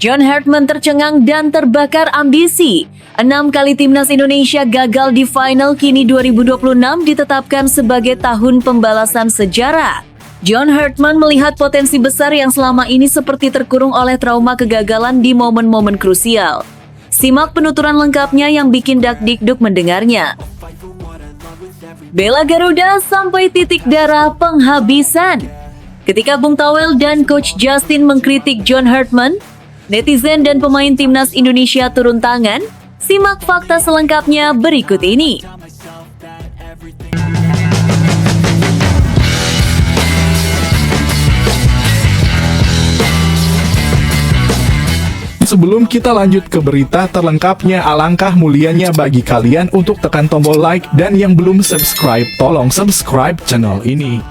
John Hartman tercengang dan terbakar ambisi. 6 kali timnas Indonesia gagal di final, kini 2026 ditetapkan sebagai tahun pembalasan sejarah. John Hartman melihat potensi besar yang selama ini seperti terkurung oleh trauma kegagalan di momen-momen krusial. Simak penuturan lengkapnya yang bikin dakdikduk mendengarnya. Bela Garuda sampai titik darah penghabisan. Ketika Bung Towel dan Coach Justin mengkritik John Hartman, netizen dan pemain timnas Indonesia turun tangan. Simak fakta selengkapnya berikut ini. Sebelum kita lanjut ke berita terlengkapnya, alangkah mulianya bagi kalian untuk tekan tombol like, dan yang belum subscribe, tolong subscribe channel ini.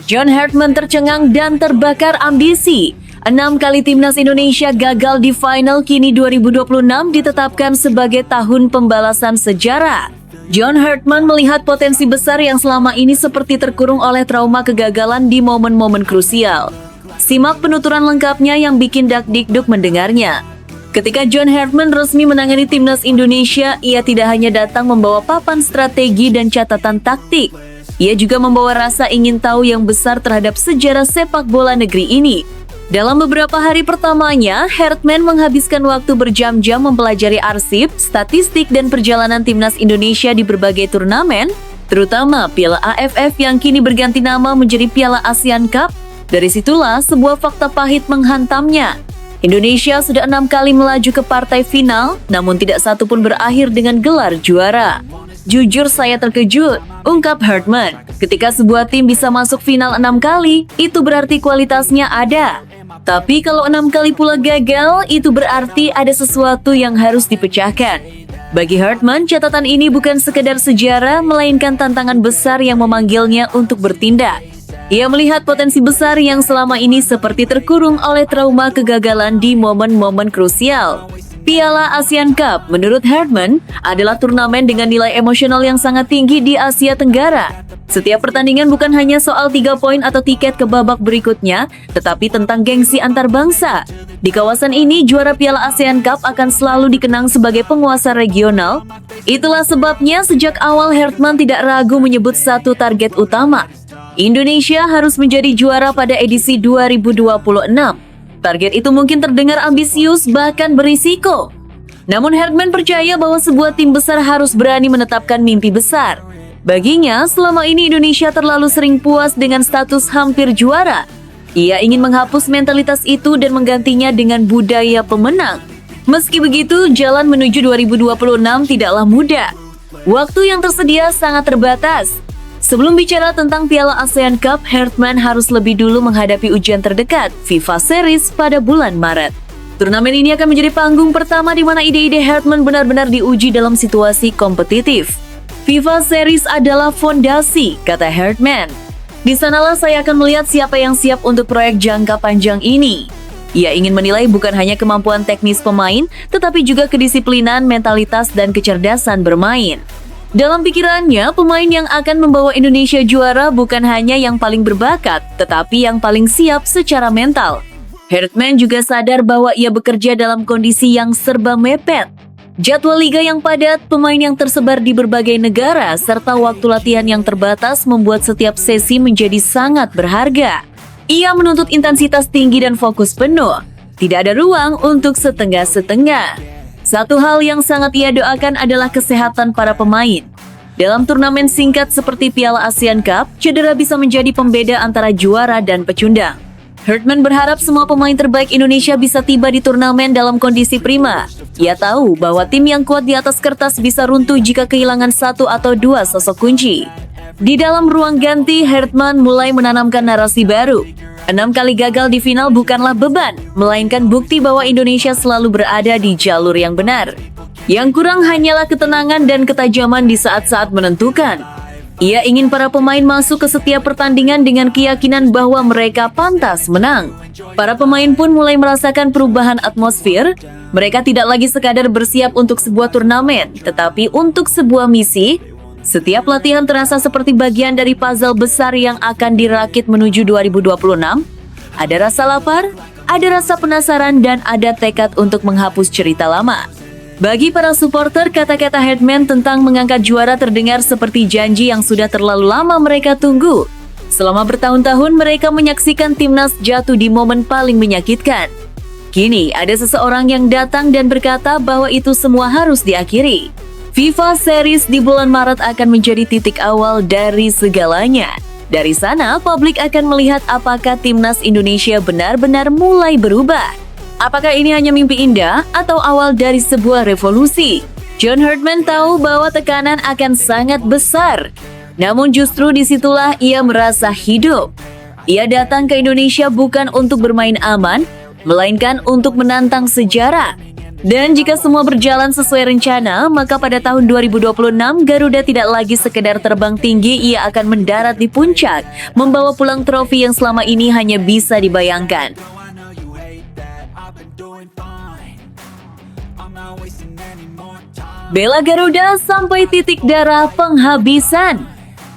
John Hartman tercengang dan terbakar ambisi. 6 kali timnas Indonesia gagal di final, kini 2026 ditetapkan sebagai tahun pembalasan sejarah. John Hartman melihat potensi besar yang selama ini seperti terkurung oleh trauma kegagalan di momen-momen krusial. Simak penuturan lengkapnya yang bikin dakdikduk mendengarnya. Ketika John Hartman resmi menangani timnas Indonesia, ia tidak hanya datang membawa papan strategi dan catatan taktik. Ia juga membawa rasa ingin tahu yang besar terhadap sejarah sepak bola negeri ini. Dalam beberapa hari pertamanya, Hartman menghabiskan waktu berjam-jam mempelajari arsip, statistik, dan perjalanan timnas Indonesia di berbagai turnamen, terutama Piala AFF yang kini berganti nama menjadi Piala ASEAN Cup. Dari situlah sebuah fakta pahit menghantamnya. Indonesia sudah 6 kali melaju ke partai final, namun tidak satu pun berakhir dengan gelar juara. Jujur saya terkejut, ungkap Hartman. Ketika sebuah tim bisa masuk final 6 kali, itu berarti kualitasnya ada. Tapi kalau 6 kali pula gagal, itu berarti ada sesuatu yang harus dipecahkan. Bagi Hartman, catatan ini bukan sekedar sejarah, melainkan tantangan besar yang memanggilnya untuk bertindak. Ia melihat potensi besar yang selama ini seperti terkurung oleh trauma kegagalan di momen-momen krusial. Piala ASEAN Cup, menurut Hartman, adalah turnamen dengan nilai emosional yang sangat tinggi di Asia Tenggara. Setiap pertandingan bukan hanya soal 3 poin atau tiket ke babak berikutnya, tetapi tentang gengsi antar bangsa. Di kawasan ini, juara Piala ASEAN Cup akan selalu dikenang sebagai penguasa regional. Itulah sebabnya sejak awal Hartman tidak ragu menyebut satu target utama. Indonesia harus menjadi juara pada edisi 2026. Target itu mungkin terdengar ambisius, bahkan berisiko. Namun Hartman percaya bahwa sebuah tim besar harus berani menetapkan mimpi besar. Baginya, selama ini Indonesia terlalu sering puas dengan status hampir juara. Ia ingin menghapus mentalitas itu dan menggantinya dengan budaya pemenang. Meski begitu, jalan menuju 2026 tidaklah mudah. Waktu yang tersedia sangat terbatas. Sebelum bicara tentang Piala ASEAN Cup, Hartman harus lebih dulu menghadapi ujian terdekat, FIFA Series pada bulan Maret. Turnamen ini akan menjadi panggung pertama di mana ide-ide Hartman benar-benar diuji dalam situasi kompetitif. FIFA Series adalah fondasi, kata Hartman. Di sanalah saya akan melihat siapa yang siap untuk proyek jangka panjang ini. Ia ingin menilai bukan hanya kemampuan teknis pemain, tetapi juga kedisiplinan, mentalitas, dan kecerdasan bermain. Dalam pikirannya, pemain yang akan membawa Indonesia juara bukan hanya yang paling berbakat, tetapi yang paling siap secara mental. Hartman juga sadar bahwa ia bekerja dalam kondisi yang serba mepet. Jadwal liga yang padat, pemain yang tersebar di berbagai negara, serta waktu latihan yang terbatas membuat setiap sesi menjadi sangat berharga. Ia menuntut intensitas tinggi dan fokus penuh. Tidak ada ruang untuk setengah-setengah. Satu hal yang sangat ia doakan adalah kesehatan para pemain. Dalam turnamen singkat seperti Piala ASEAN Cup, cedera bisa menjadi pembeda antara juara dan pecundang. Hartman berharap semua pemain terbaik Indonesia bisa tiba di turnamen dalam kondisi prima. Ia tahu bahwa tim yang kuat di atas kertas bisa runtuh jika kehilangan 1 atau 2 sosok kunci. Di dalam ruang ganti, Hartman mulai menanamkan narasi baru. 6 kali gagal di final bukanlah beban, melainkan bukti bahwa Indonesia selalu berada di jalur yang benar. Yang kurang hanyalah ketenangan dan ketajaman di saat-saat menentukan. Ia ingin para pemain masuk ke setiap pertandingan dengan keyakinan bahwa mereka pantas menang. Para pemain pun mulai merasakan perubahan atmosfer. Mereka tidak lagi sekadar bersiap untuk sebuah turnamen, tetapi untuk sebuah misi. Setiap latihan terasa seperti bagian dari puzzle besar yang akan dirakit menuju 2026. Ada rasa lapar, ada rasa penasaran dan ada tekad untuk menghapus cerita lama. Bagi para supporter, kata-kata Herdman tentang mengangkat juara terdengar seperti janji yang sudah terlalu lama mereka tunggu. Selama bertahun-tahun mereka menyaksikan timnas jatuh di momen paling menyakitkan. Kini ada seseorang yang datang dan berkata bahwa itu semua harus diakhiri. FIFA Series di bulan Maret akan menjadi titik awal dari segalanya. Dari sana, publik akan melihat apakah timnas Indonesia benar-benar mulai berubah. Apakah ini hanya mimpi indah atau awal dari sebuah revolusi? John Herdman tahu bahwa tekanan akan sangat besar. Namun justru disitulah ia merasa hidup. Ia datang ke Indonesia bukan untuk bermain aman, melainkan untuk menantang sejarah. Dan jika semua berjalan sesuai rencana, maka pada tahun 2026 Garuda tidak lagi sekedar terbang tinggi, ia akan mendarat di puncak, membawa pulang trofi yang selama ini hanya bisa dibayangkan. Bela Garuda sampai titik darah penghabisan.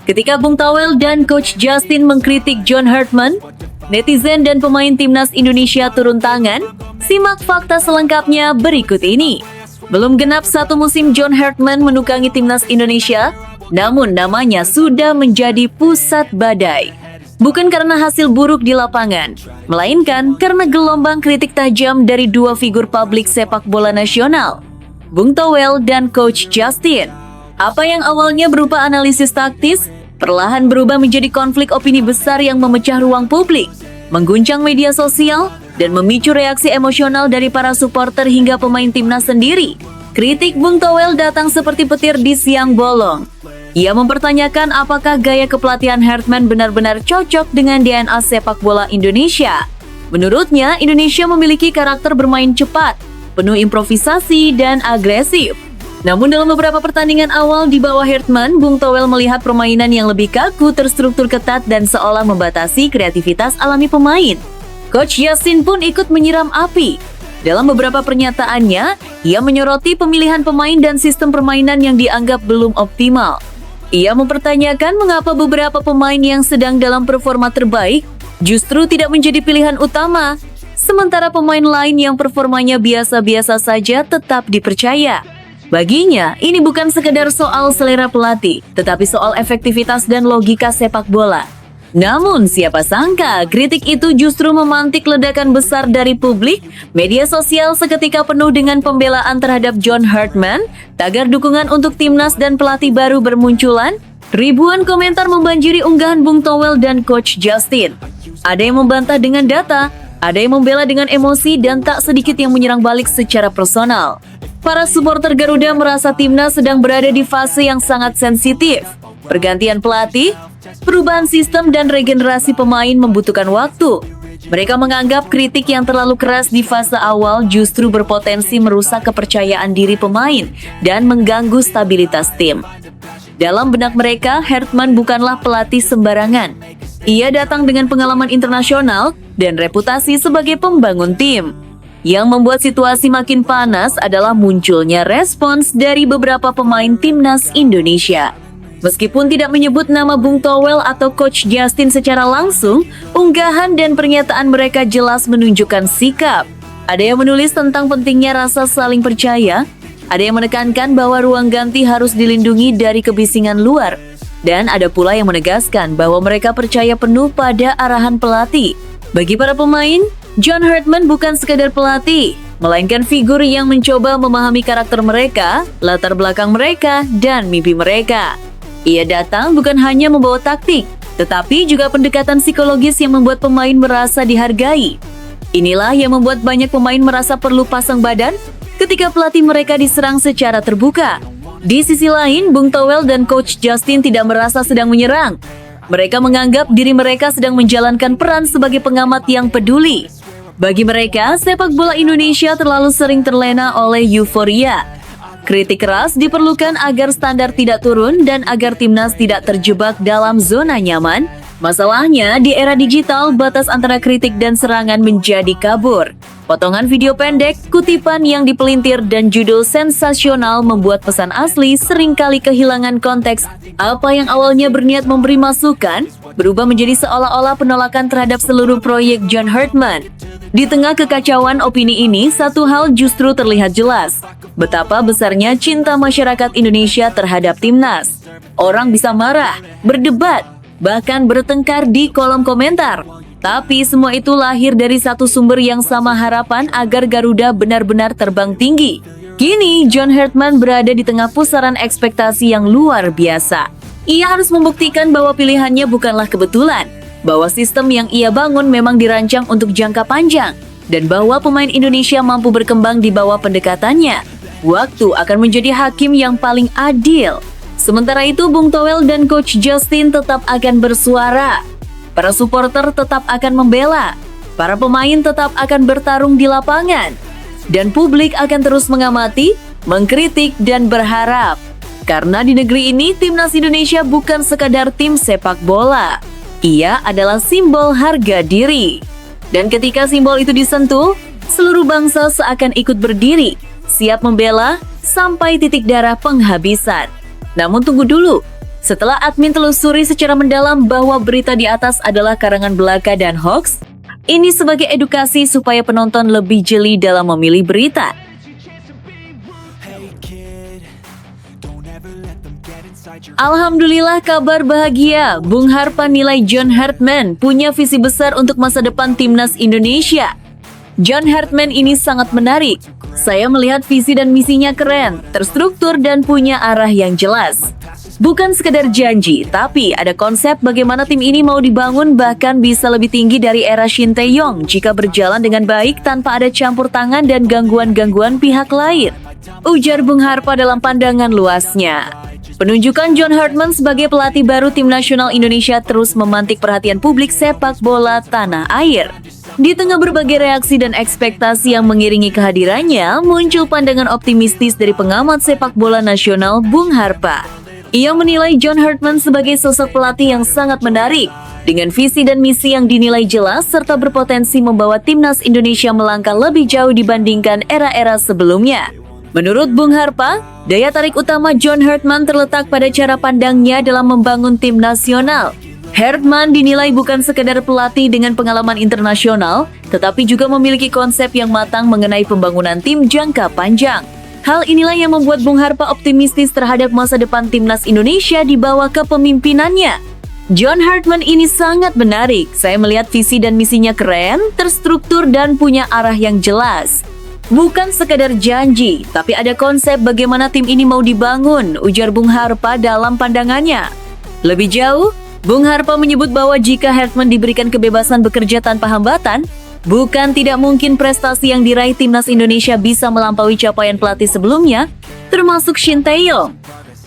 Ketika Bung Towel dan Coach Justin mengkritik John Herdman, netizen dan pemain timnas Indonesia turun tangan. Simak fakta selengkapnya berikut ini. Belum genap 1 musim John Herdman menukangi timnas Indonesia, namun namanya sudah menjadi pusat badai. Bukan karena hasil buruk di lapangan, melainkan karena gelombang kritik tajam dari dua figur publik sepak bola nasional, Bung Towel dan Coach Justin. Apa yang awalnya berupa analisis taktis, perlahan berubah menjadi konflik opini besar yang memecah ruang publik, mengguncang media sosial, dan memicu reaksi emosional dari para supporter hingga pemain timnas sendiri. Kritik Bung Towel datang seperti petir di siang bolong. Ia mempertanyakan apakah gaya kepelatihan Herdman benar-benar cocok dengan DNA sepak bola Indonesia. Menurutnya, Indonesia memiliki karakter bermain cepat, penuh improvisasi dan agresif. Namun dalam beberapa pertandingan awal di bawah Herdman, Bung Towel melihat permainan yang lebih kaku, terstruktur ketat, dan seolah membatasi kreativitas alami pemain. Coach Justin pun ikut menyiram api. Dalam beberapa pernyataannya, ia menyoroti pemilihan pemain dan sistem permainan yang dianggap belum optimal. Ia mempertanyakan mengapa beberapa pemain yang sedang dalam performa terbaik justru tidak menjadi pilihan utama, sementara pemain lain yang performanya biasa-biasa saja tetap dipercaya. Baginya, ini bukan sekedar soal selera pelatih, tetapi soal efektivitas dan logika sepak bola. Namun, siapa sangka kritik itu justru memantik ledakan besar dari publik. Media sosial seketika penuh dengan pembelaan terhadap John Herdman, tagar dukungan untuk timnas dan pelatih baru bermunculan. Ribuan komentar membanjiri unggahan Bung Towel dan Coach Justin. Ada yang membantah dengan data, ada yang membela dengan emosi, dan tak sedikit yang menyerang balik secara personal. Para supporter Garuda merasa timnas sedang berada di fase yang sangat sensitif. Pergantian pelatih, perubahan sistem, dan regenerasi pemain membutuhkan waktu. Mereka menganggap kritik yang terlalu keras di fase awal justru berpotensi merusak kepercayaan diri pemain dan mengganggu stabilitas tim. Dalam benak mereka, Herdman bukanlah pelatih sembarangan. Ia datang dengan pengalaman internasional dan reputasi sebagai pembangun tim. Yang membuat situasi makin panas adalah munculnya respons dari beberapa pemain timnas Indonesia. Meskipun tidak menyebut nama Bung Towel atau Coach Justin secara langsung, unggahan dan pernyataan mereka jelas menunjukkan sikap. Ada yang menulis tentang pentingnya rasa saling percaya, ada yang menekankan bahwa ruang ganti harus dilindungi dari kebisingan luar, dan ada pula yang menegaskan bahwa mereka percaya penuh pada arahan pelatih. Bagi para pemain, John Herdman bukan sekadar pelatih, melainkan figur yang mencoba memahami karakter mereka, latar belakang mereka, dan mimpi mereka. Ia datang bukan hanya membawa taktik, tetapi juga pendekatan psikologis yang membuat pemain merasa dihargai. Inilah yang membuat banyak pemain merasa perlu pasang badan ketika pelatih mereka diserang secara terbuka. Di sisi lain, Bung Towel dan Coach Justin tidak merasa sedang menyerang. Mereka menganggap diri mereka sedang menjalankan peran sebagai pengamat yang peduli. Bagi mereka, sepak bola Indonesia terlalu sering terlena oleh euforia. Kritik keras diperlukan agar standar tidak turun dan agar timnas tidak terjebak dalam zona nyaman, Masalahnya, di era digital, batas antara kritik dan serangan menjadi kabur. Potongan video pendek, kutipan yang dipelintir, dan judul sensasional membuat pesan asli seringkali kehilangan konteks. Apa yang awalnya berniat memberi masukan, berubah menjadi seolah-olah penolakan terhadap seluruh proyek John Hartman. Di tengah kekacauan opini ini, satu hal justru terlihat jelas. Betapa besarnya cinta masyarakat Indonesia terhadap Timnas. Orang bisa marah, berdebat, bahkan bertengkar di kolom komentar. Tapi semua itu lahir dari satu sumber yang sama, harapan agar Garuda benar-benar terbang tinggi. Kini, John Hartman berada di tengah pusaran ekspektasi yang luar biasa. Ia harus membuktikan bahwa pilihannya bukanlah kebetulan, bahwa sistem yang ia bangun memang dirancang untuk jangka panjang, dan bahwa pemain Indonesia mampu berkembang di bawah pendekatannya. Waktu akan menjadi hakim yang paling adil. Sementara itu, Bung Toel dan Coach Justin tetap akan bersuara. Para supporter tetap akan membela, para pemain tetap akan bertarung di lapangan, dan publik akan terus mengamati, mengkritik, dan berharap. Karena di negeri ini, Timnas Indonesia bukan sekadar tim sepak bola. Ia adalah simbol harga diri. Dan ketika simbol itu disentuh, seluruh bangsa seakan ikut berdiri, siap membela sampai titik darah penghabisan. Namun tunggu dulu. Setelah admin telusuri secara mendalam bahwa berita di atas adalah karangan belaka dan hoax, ini sebagai edukasi supaya penonton lebih jeli dalam memilih berita. Alhamdulillah, kabar bahagia. Bung Harpa nilai John Hartman punya visi besar untuk masa depan Timnas Indonesia. John Hartman ini sangat menarik. Saya melihat visi dan misinya keren, terstruktur, dan punya arah yang jelas. Bukan sekedar janji, tapi ada konsep bagaimana tim ini mau dibangun, bahkan bisa lebih tinggi dari era Shin Tae-yong jika berjalan dengan baik tanpa ada campur tangan dan gangguan-gangguan pihak lain. Ujar Bung Harpa dalam pandangan luasnya. Penunjukan John Hartman sebagai pelatih baru tim nasional Indonesia terus memantik perhatian publik sepak bola tanah air. Di tengah berbagai reaksi dan ekspektasi yang mengiringi kehadirannya, muncul pandangan optimistis dari pengamat sepak bola nasional Bung Harpa. Ia menilai John Hartman sebagai sosok pelatih yang sangat menarik, dengan visi dan misi yang dinilai jelas serta berpotensi membawa Timnas Indonesia melangkah lebih jauh dibandingkan era-era sebelumnya. Menurut Bung Harpa, daya tarik utama John Hartman terletak pada cara pandangnya dalam membangun tim nasional. Hartman dinilai bukan sekedar pelatih dengan pengalaman internasional, tetapi juga memiliki konsep yang matang mengenai pembangunan tim jangka panjang. Hal inilah yang membuat Bung Harpa optimistis terhadap masa depan Timnas Indonesia di bawah kepemimpinannya. John Hartman ini sangat menarik. Saya melihat visi dan misinya keren, terstruktur, dan punya arah yang jelas. Bukan sekadar janji, tapi ada konsep bagaimana tim ini mau dibangun, ujar Bung Harpa dalam pandangannya. Lebih jauh, Bung Harpa menyebut bahwa jika Hartman diberikan kebebasan bekerja tanpa hambatan, bukan tidak mungkin prestasi yang diraih Timnas Indonesia bisa melampaui capaian pelatih sebelumnya, termasuk Shin Tae-yong.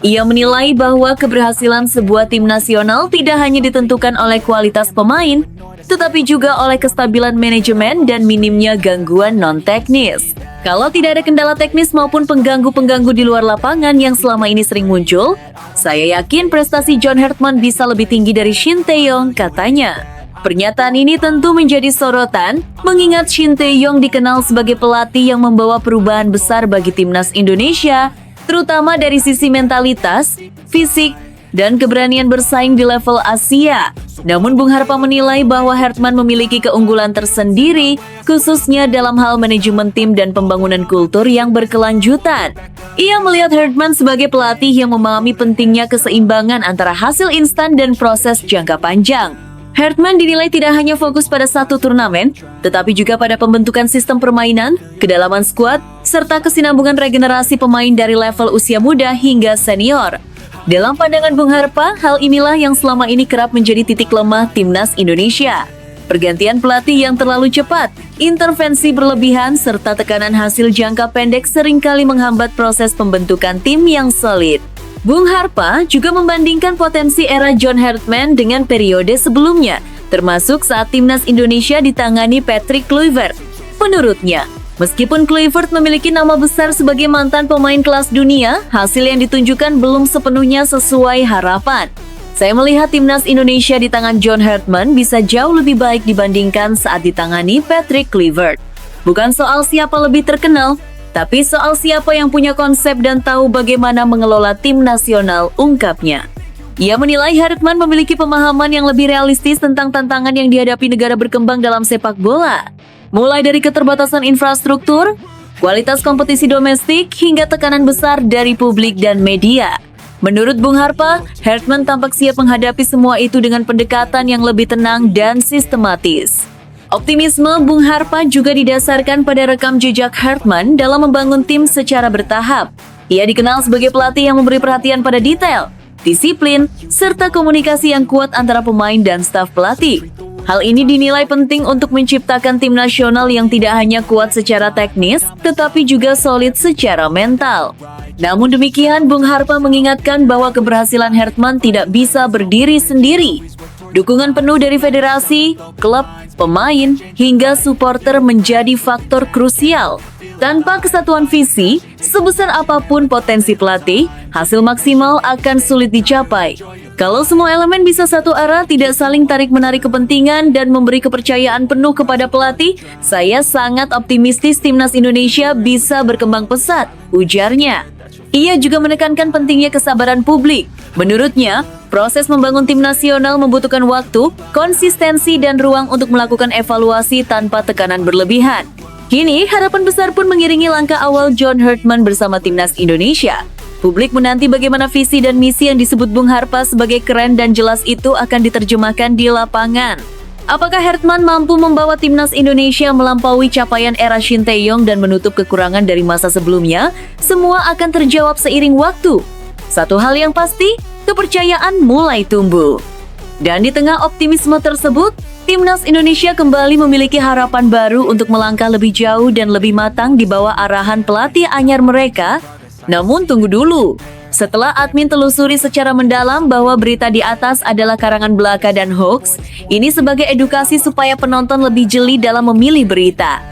Ia menilai bahwa keberhasilan sebuah tim nasional tidak hanya ditentukan oleh kualitas pemain, tetapi juga oleh kestabilan manajemen dan minimnya gangguan non-teknis. Kalau tidak ada kendala teknis maupun pengganggu-pengganggu di luar lapangan yang selama ini sering muncul, saya yakin prestasi John Hartman bisa lebih tinggi dari Shin Tae-yong, katanya. Pernyataan ini tentu menjadi sorotan, mengingat Shin Tae-yong dikenal sebagai pelatih yang membawa perubahan besar bagi Timnas Indonesia, terutama dari sisi mentalitas, fisik, dan keberanian bersaing di level Asia. Namun Bung Harpa menilai bahwa Hartman memiliki keunggulan tersendiri, khususnya dalam hal manajemen tim dan pembangunan kultur yang berkelanjutan. Ia melihat Hartman sebagai pelatih yang memahami pentingnya keseimbangan antara hasil instan dan proses jangka panjang. Hartman dinilai tidak hanya fokus pada satu turnamen, tetapi juga pada pembentukan sistem permainan, kedalaman skuad, serta kesinambungan regenerasi pemain dari level usia muda hingga senior. Dalam pandangan Bung Harpa, hal inilah yang selama ini kerap menjadi titik lemah Timnas Indonesia. Pergantian pelatih yang terlalu cepat, intervensi berlebihan, serta tekanan hasil jangka pendek seringkali menghambat proses pembentukan tim yang solid. Bung Harpa juga membandingkan potensi era John Hartman dengan periode sebelumnya, termasuk saat Timnas Indonesia ditangani Patrick Kluivert. Menurutnya, meskipun Kluivert memiliki nama besar sebagai mantan pemain kelas dunia, hasil yang ditunjukkan belum sepenuhnya sesuai harapan. Saya melihat timnas Indonesia di tangan John Hartman bisa jauh lebih baik dibandingkan saat ditangani Patrick Kluivert. Bukan soal siapa lebih terkenal, tapi soal siapa yang punya konsep dan tahu bagaimana mengelola tim nasional, ungkapnya. Ia menilai Hartman memiliki pemahaman yang lebih realistis tentang tantangan yang dihadapi negara berkembang dalam sepak bola. Mulai dari keterbatasan infrastruktur, kualitas kompetisi domestik, hingga tekanan besar dari publik dan media. Menurut Bung Harpa, Hartman tampak siap menghadapi semua itu dengan pendekatan yang lebih tenang dan sistematis. Optimisme Bung Harpa juga didasarkan pada rekam jejak Hartman dalam membangun tim secara bertahap. Ia dikenal sebagai pelatih yang memberi perhatian pada detail, disiplin, serta komunikasi yang kuat antara pemain dan staf pelatih. Hal ini dinilai penting untuk menciptakan tim nasional yang tidak hanya kuat secara teknis, tetapi juga solid secara mental. Namun demikian, Bung Harpa mengingatkan bahwa keberhasilan Hartman tidak bisa berdiri sendiri. Dukungan penuh dari federasi, klub, pemain, hingga supporter menjadi faktor krusial. Tanpa kesatuan visi, sebesar apapun potensi pelatih, hasil maksimal akan sulit dicapai. Kalau semua elemen bisa satu arah, tidak saling tarik-menarik kepentingan dan memberi kepercayaan penuh kepada pelatih, saya sangat optimistis timnas Indonesia bisa berkembang pesat, ujarnya. Ia juga menekankan pentingnya kesabaran publik. Menurutnya, proses membangun tim nasional membutuhkan waktu, konsistensi, dan ruang untuk melakukan evaluasi tanpa tekanan berlebihan. Kini, harapan besar pun mengiringi langkah awal John Hartman bersama timnas Indonesia. Publik menanti bagaimana visi dan misi yang disebut Bung Harpa sebagai keren dan jelas itu akan diterjemahkan di lapangan. Apakah Hartman mampu membawa timnas Indonesia melampaui capaian era Shin Tae-yong dan menutup kekurangan dari masa sebelumnya? Semua akan terjawab seiring waktu. Satu hal yang pasti, kepercayaan mulai tumbuh. Dan di tengah optimisme tersebut, timnas Indonesia kembali memiliki harapan baru untuk melangkah lebih jauh dan lebih matang di bawah arahan pelatih anyar mereka. Namun tunggu dulu. Setelah admin telusuri secara mendalam bahwa berita di atas adalah karangan belaka dan hoax, ini sebagai edukasi supaya penonton lebih jeli dalam memilih berita.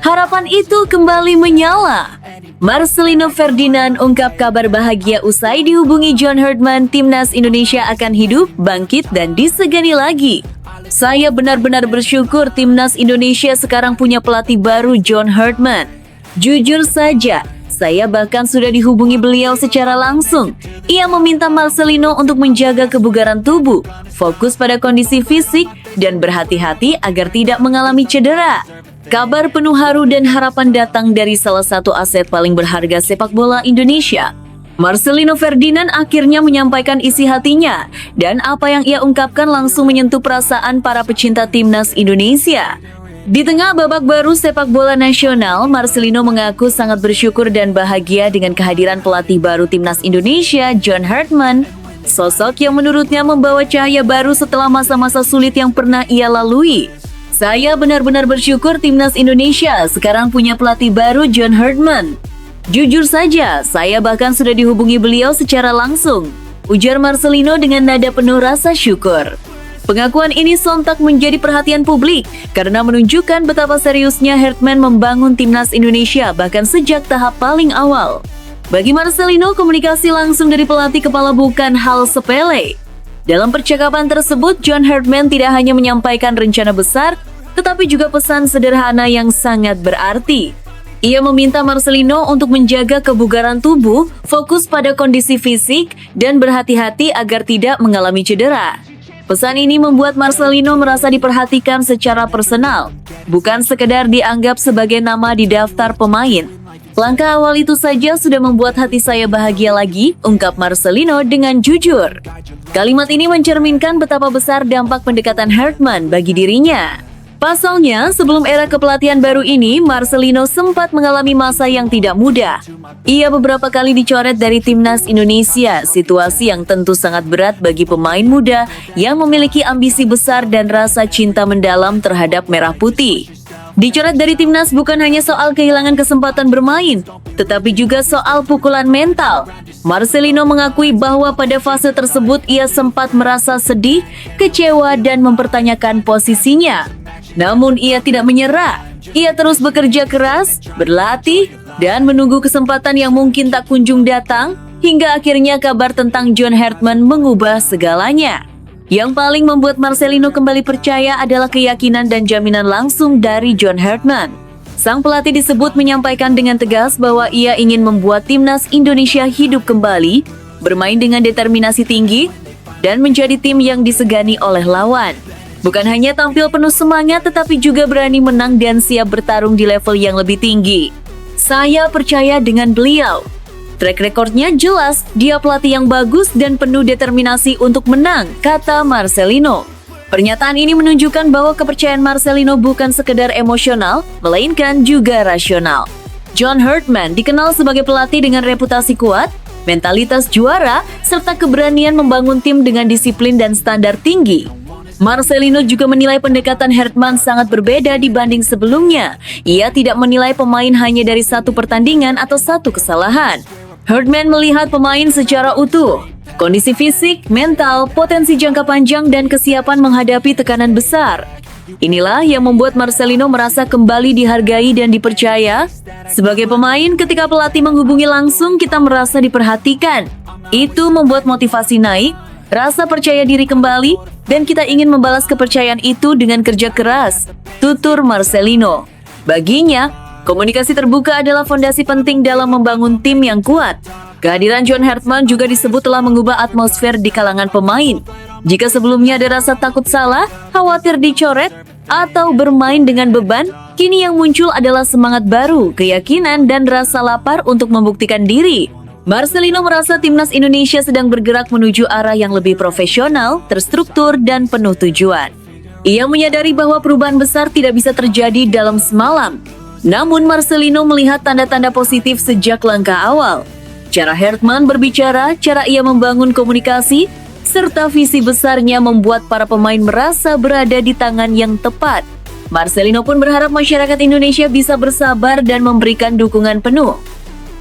Harapan itu kembali menyala. Marcelino Ferdinand ungkap kabar bahagia usai dihubungi John Hartman, timnas Indonesia akan hidup, bangkit, dan disegani lagi. Saya benar-benar bersyukur timnas Indonesia sekarang punya pelatih baru John Hartman. Jujur saja, saya bahkan sudah dihubungi beliau secara langsung. Ia meminta Marcelino untuk menjaga kebugaran tubuh, fokus pada kondisi fisik, dan berhati-hati agar tidak mengalami cedera. Kabar penuh haru dan harapan datang dari salah satu aset paling berharga sepak bola Indonesia. Marcelino Ferdinand akhirnya menyampaikan isi hatinya, dan apa yang ia ungkapkan langsung menyentuh perasaan para pecinta timnas Indonesia. Di tengah babak baru sepak bola nasional, Marcelino mengaku sangat bersyukur dan bahagia dengan kehadiran pelatih baru timnas Indonesia, John Hartman. Sosok yang menurutnya membawa cahaya baru setelah masa-masa sulit yang pernah ia lalui. Saya benar-benar bersyukur timnas Indonesia sekarang punya pelatih baru John Hartman. Jujur saja, saya bahkan sudah dihubungi beliau secara langsung, ujar Marcelino dengan nada penuh rasa syukur. Pengakuan ini sontak menjadi perhatian publik karena menunjukkan betapa seriusnya Hartman membangun timnas Indonesia bahkan sejak tahap paling awal. Bagi Marcelino, komunikasi langsung dari pelatih kepala bukan hal sepele. Dalam percakapan tersebut, John Hartman tidak hanya menyampaikan rencana besar, tetapi juga pesan sederhana yang sangat berarti. Ia meminta Marcelino untuk menjaga kebugaran tubuh, fokus pada kondisi fisik, dan berhati-hati agar tidak mengalami cedera. Pesan ini membuat Marcelino merasa diperhatikan secara personal, bukan sekedar dianggap sebagai nama di daftar pemain. Langkah awal itu saja sudah membuat hati saya bahagia lagi, ungkap Marcelino dengan jujur. Kalimat ini mencerminkan betapa besar dampak pendekatan Hartman bagi dirinya. Pasalnya, sebelum era kepelatihan baru ini, Marcelino sempat mengalami masa yang tidak mudah. Ia beberapa kali dicoret dari timnas Indonesia, situasi yang tentu sangat berat bagi pemain muda yang memiliki ambisi besar dan rasa cinta mendalam terhadap merah putih. Dicoret dari timnas bukan hanya soal kehilangan kesempatan bermain, tetapi juga soal pukulan mental. Marcelino mengakui bahwa pada fase tersebut ia sempat merasa sedih, kecewa, dan mempertanyakan posisinya. Namun ia tidak menyerah. Ia terus bekerja keras, berlatih, dan menunggu kesempatan yang mungkin tak kunjung datang, hingga akhirnya kabar tentang John Hartman mengubah segalanya. Yang paling membuat Marcelino kembali percaya adalah keyakinan dan jaminan langsung dari John Hartman. Sang pelatih disebut menyampaikan dengan tegas bahwa ia ingin membuat timnas Indonesia hidup kembali, bermain dengan determinasi tinggi, dan menjadi tim yang disegani oleh lawan. Bukan hanya tampil penuh semangat, tetapi juga berani menang dan siap bertarung di level yang lebih tinggi. Saya percaya dengan beliau. Track recordnya jelas, dia pelatih yang bagus dan penuh determinasi untuk menang, kata Marcelino. Pernyataan ini menunjukkan bahwa kepercayaan Marcelino bukan sekedar emosional, melainkan juga rasional. John Hartman dikenal sebagai pelatih dengan reputasi kuat, mentalitas juara, serta keberanian membangun tim dengan disiplin dan standar tinggi. Marcelino juga menilai pendekatan Hartman sangat berbeda dibanding sebelumnya. Ia tidak menilai pemain hanya dari satu pertandingan atau satu kesalahan. Hartman melihat pemain secara utuh, kondisi fisik, mental, potensi jangka panjang, dan kesiapan menghadapi tekanan besar. Inilah yang membuat Marcelino merasa kembali dihargai dan dipercaya. Sebagai pemain, ketika pelatih menghubungi langsung, kita merasa diperhatikan. Itu membuat motivasi naik, rasa percaya diri kembali, dan kita ingin membalas kepercayaan itu dengan kerja keras, tutur Marcelino. Baginya, komunikasi terbuka adalah fondasi penting dalam membangun tim yang kuat. Kehadiran John Hartman juga disebut telah mengubah atmosfer di kalangan pemain. Jika sebelumnya ada rasa takut salah, khawatir dicoret, atau bermain dengan beban, kini yang muncul adalah semangat baru, keyakinan, dan rasa lapar untuk membuktikan diri. Marcelino merasa timnas Indonesia sedang bergerak menuju arah yang lebih profesional, terstruktur, dan penuh tujuan. Ia menyadari bahwa perubahan besar tidak bisa terjadi dalam semalam. Namun Marcelino melihat tanda-tanda positif sejak langkah awal. Cara Hartman berbicara, cara ia membangun komunikasi, serta visi besarnya membuat para pemain merasa berada di tangan yang tepat. Marcelino pun berharap masyarakat Indonesia bisa bersabar dan memberikan dukungan penuh.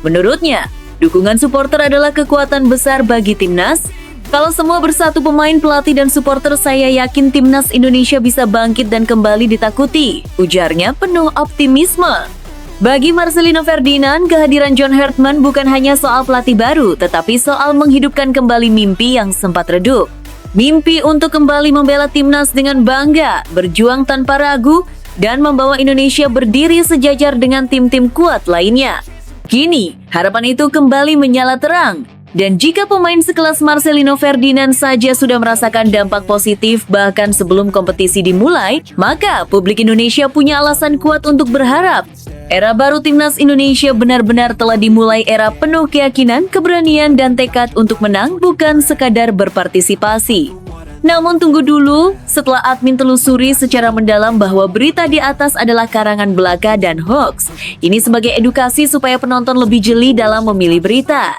Menurutnya, dukungan supporter adalah kekuatan besar bagi timnas. Kalau semua bersatu, pemain, pelatih, dan supporter, saya yakin timnas Indonesia bisa bangkit dan kembali ditakuti, ujarnya penuh optimisme. Bagi Marcelino Ferdinand, kehadiran John Hartman bukan hanya soal pelatih baru, tetapi soal menghidupkan kembali mimpi yang sempat redup. Mimpi untuk kembali membela timnas dengan bangga, berjuang tanpa ragu, dan membawa Indonesia berdiri sejajar dengan tim-tim kuat lainnya. Kini, harapan itu kembali menyala terang. Dan jika pemain sekelas Marcelino Ferdinand saja sudah merasakan dampak positif bahkan sebelum kompetisi dimulai, maka publik Indonesia punya alasan kuat untuk berharap. Era baru timnas Indonesia benar-benar telah dimulai, era penuh keyakinan, keberanian, dan tekad untuk menang, bukan sekadar berpartisipasi. Namun tunggu dulu, setelah admin telusuri secara mendalam bahwa berita di atas adalah karangan belaka dan hoax. Ini sebagai edukasi supaya penonton lebih jeli dalam memilih berita.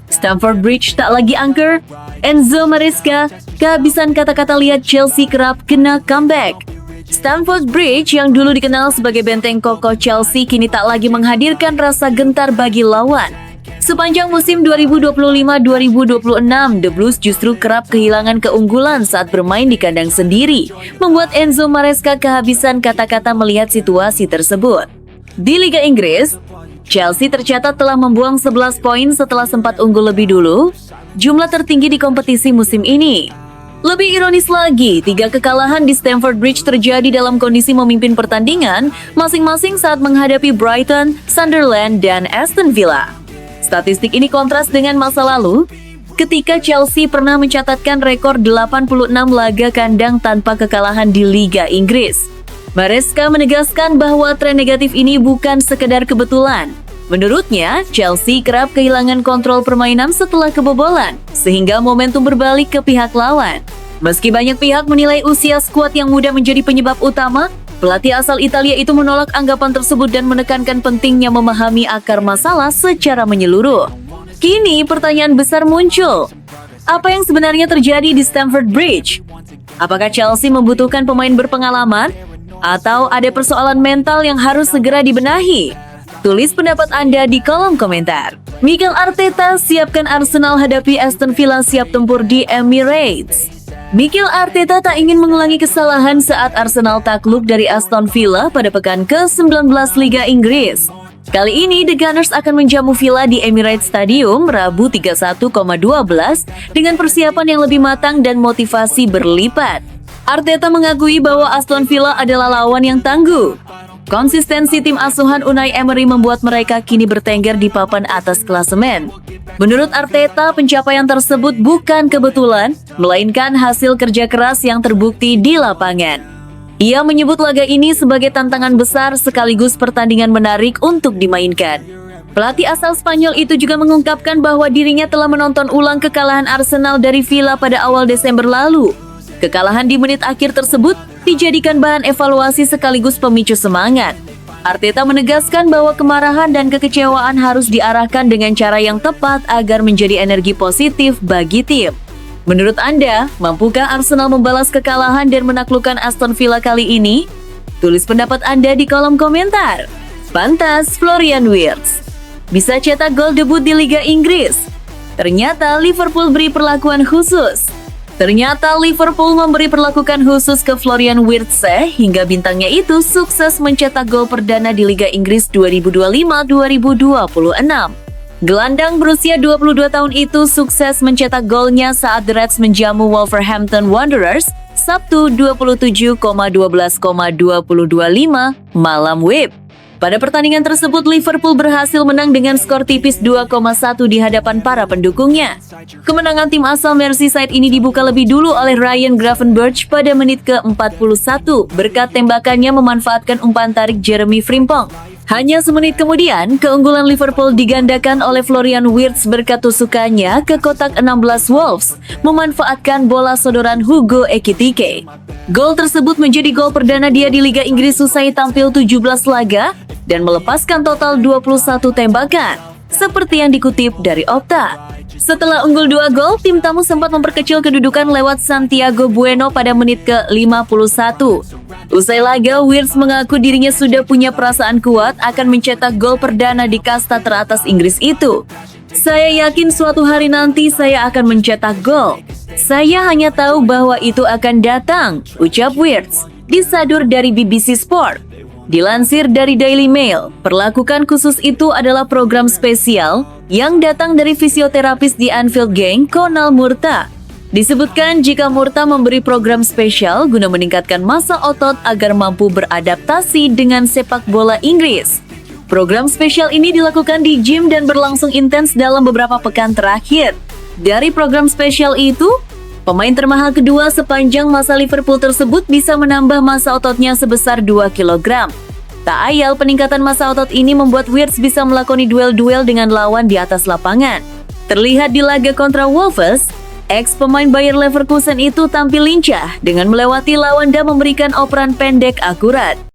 Stamford Bridge tak lagi angker. Enzo Maresca kehabisan kata-kata lihat Chelsea kerap kena comeback. Stamford Bridge yang dulu dikenal sebagai benteng kokoh Chelsea kini tak lagi menghadirkan rasa gentar bagi lawan. Sepanjang musim 2025-2026, The Blues justru kerap kehilangan keunggulan saat bermain di kandang sendiri, membuat Enzo Maresca kehabisan kata-kata melihat situasi tersebut. Di Liga Inggris, Chelsea tercatat telah membuang 11 poin setelah sempat unggul lebih dulu, jumlah tertinggi di kompetisi musim ini. Lebih ironis lagi, 3 kekalahan di Stamford Bridge terjadi dalam kondisi memimpin pertandingan, masing-masing saat menghadapi Brighton, Sunderland, dan Aston Villa. Statistik ini kontras dengan masa lalu, ketika Chelsea pernah mencatatkan rekor 86 laga kandang tanpa kekalahan di Liga Inggris. Maresca menegaskan bahwa tren negatif ini bukan sekedar kebetulan. Menurutnya, Chelsea kerap kehilangan kontrol permainan setelah kebobolan, sehingga momentum berbalik ke pihak lawan. Meski banyak pihak menilai usia skuad yang muda menjadi penyebab utama, pelatih asal Italia itu menolak anggapan tersebut dan menekankan pentingnya memahami akar masalah secara menyeluruh. Kini pertanyaan besar muncul. Apa yang sebenarnya terjadi di Stamford Bridge? Apakah Chelsea membutuhkan pemain berpengalaman? Atau ada persoalan mental yang harus segera dibenahi? Tulis pendapat Anda di kolom komentar. Mikel Arteta siapkan Arsenal hadapi Aston Villa siap tempur di Emirates. Mikel Arteta tak ingin mengulangi kesalahan saat Arsenal takluk dari Aston Villa pada pekan ke-19 Liga Inggris. Kali ini, The Gunners akan menjamu Villa di Emirates Stadium Rabu 31,12 dengan persiapan yang lebih matang dan motivasi berlipat. Arteta mengakui bahwa Aston Villa adalah lawan yang tangguh. Konsistensi tim asuhan Unai Emery membuat mereka kini bertengger di papan atas klasemen. Menurut Arteta, pencapaian tersebut bukan kebetulan, melainkan hasil kerja keras yang terbukti di lapangan. Ia menyebut laga ini sebagai tantangan besar sekaligus pertandingan menarik untuk dimainkan. Pelatih asal Spanyol itu juga mengungkapkan bahwa dirinya telah menonton ulang kekalahan Arsenal dari Villa pada awal Desember lalu. Kekalahan di menit akhir tersebut dijadikan bahan evaluasi sekaligus pemicu semangat. Arteta menegaskan bahwa kemarahan dan kekecewaan harus diarahkan dengan cara yang tepat agar menjadi energi positif bagi tim. Menurut Anda, mampukah Arsenal membalas kekalahan dan menaklukkan Aston Villa kali ini? Tulis pendapat Anda di kolom komentar. Pantas Florian Wirtz bisa cetak gol debut di Liga Inggris. Ternyata Liverpool beri perlakuan khusus. Ternyata Liverpool memberi perlakuan khusus ke Florian Wirtz hingga bintangnya itu sukses mencetak gol perdana di Liga Inggris 2025-2026. Gelandang berusia 22 tahun itu sukses mencetak golnya saat The Reds menjamu Wolverhampton Wanderers Sabtu 27,12,225 malam WIB. Pada pertandingan tersebut, Liverpool berhasil menang dengan skor tipis 2,1 di hadapan para pendukungnya. Kemenangan tim asal Merseyside ini dibuka lebih dulu oleh Ryan Gravenberch pada menit ke-41 berkat tembakannya memanfaatkan umpan tarik Jeremy Frimpong. Hanya semenit kemudian, keunggulan Liverpool digandakan oleh Florian Wirtz berkat tusukannya ke kotak 16 Wolves, memanfaatkan bola sodoran Hugo Ekitike. Gol tersebut menjadi gol perdana dia di Liga Inggris usai tampil 17 laga dan melepaskan total 21 tembakan, seperti yang dikutip dari Opta. Setelah unggul 2 gol, tim tamu sempat memperkecil kedudukan lewat Santiago Bueno pada menit ke-51. Usai laga, Wirtz mengaku dirinya sudah punya perasaan kuat akan mencetak gol perdana di kasta teratas Inggris itu. Saya yakin suatu hari nanti saya akan mencetak gol. Saya hanya tahu bahwa itu akan datang, ucap Wirtz, disadur dari BBC Sport. Dilansir dari Daily Mail, perlakukan khusus itu adalah program spesial yang datang dari fisioterapis di Anfield Gang, Conal Murta. Disebutkan jika Murta memberi program spesial guna meningkatkan massa otot agar mampu beradaptasi dengan sepak bola Inggris. Program spesial ini dilakukan di gym dan berlangsung intens dalam beberapa pekan terakhir. Dari program spesial itu, pemain termahal kedua sepanjang masa Liverpool tersebut bisa menambah massa ototnya sebesar 2 kg. Tak ayal peningkatan massa otot ini membuat Wirtz bisa melakoni duel-duel dengan lawan di atas lapangan. Terlihat di laga kontra Wolves, ex-pemain Bayer Leverkusen itu tampil lincah dengan melewati lawan dan memberikan operan pendek akurat.